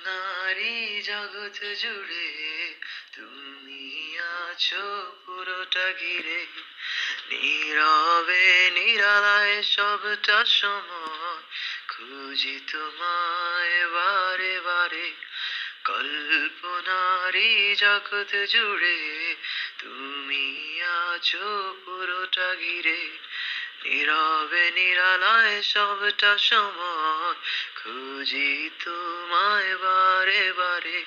কল্পনারই জগৎ জুড়ে তুমি আছো পুরোটা ঘিরে, নীরবে নিরালায় সবটা সময় খুঁজি তোমায় বারে বারে। কল্পনারই জগৎ জুড়ে তুমি আছো পুরোটা ঘিরে, নীরবে নিরালায় সবটা সময় খুঁজি তোমায় বারে বারে।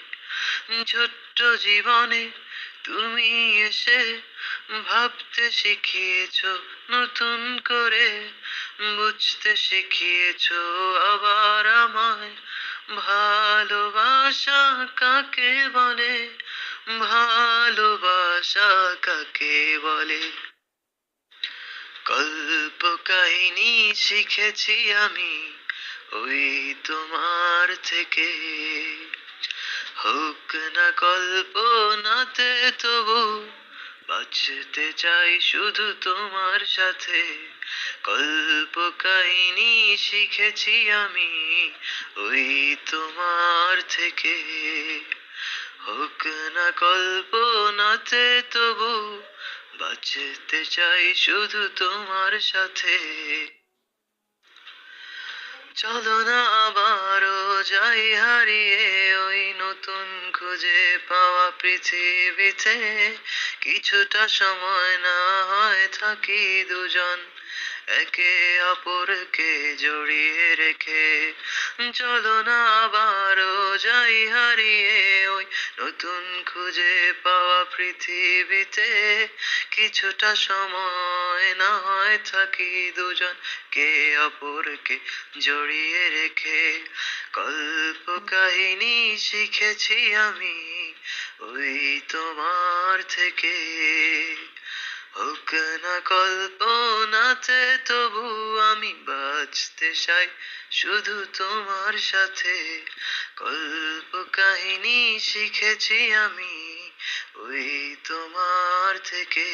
ছোট্ট জীবনে তুমি এসে ভাবতে শিখিয়েছো নতুন করে, বুঝতে শিখিয়েছো আবার আমায় ভালোবাসা কাকে বলে, ভালোবাসা কাকে বলে। গল্প কাহিনী শিখেছি আমি ওই তোমার থেকে, হোক না কল্পনাতে তবু বাঁচতে চাই শুধু তোমার সাথে। গল্প কাহিনী শিখেছি আমি ওই তোমার থেকে, হোক না কল্পনাতে তবু বাঁচতে চাই শুধু তোমার সাথে। চলো না আবারও যাই হারিয়ে ওই নতুন খুঁজে পাওয়া পৃথিবীতে, কিছুটা সময় না হয় থাকি দুজন একে অপরকে জড়িয়ে রেখে। চলো না আবারও যাই হারিয়ে ওই নতুন খুঁজে পাওয়া পৃথিবীতে, কিছুটা সময় না হয় থাকি দুজন কে অপরকে জড়িয়ে রেখে। গল্প কাহিনী শিখেছি আমি ওই তোমার থেকে, হোক না কল্পনাতে তবু আমি বাঁচতে চাই শুধু তোমার সাথে। গল্প কাহিনী শিখেছি আমি ওই তোমার থেকে।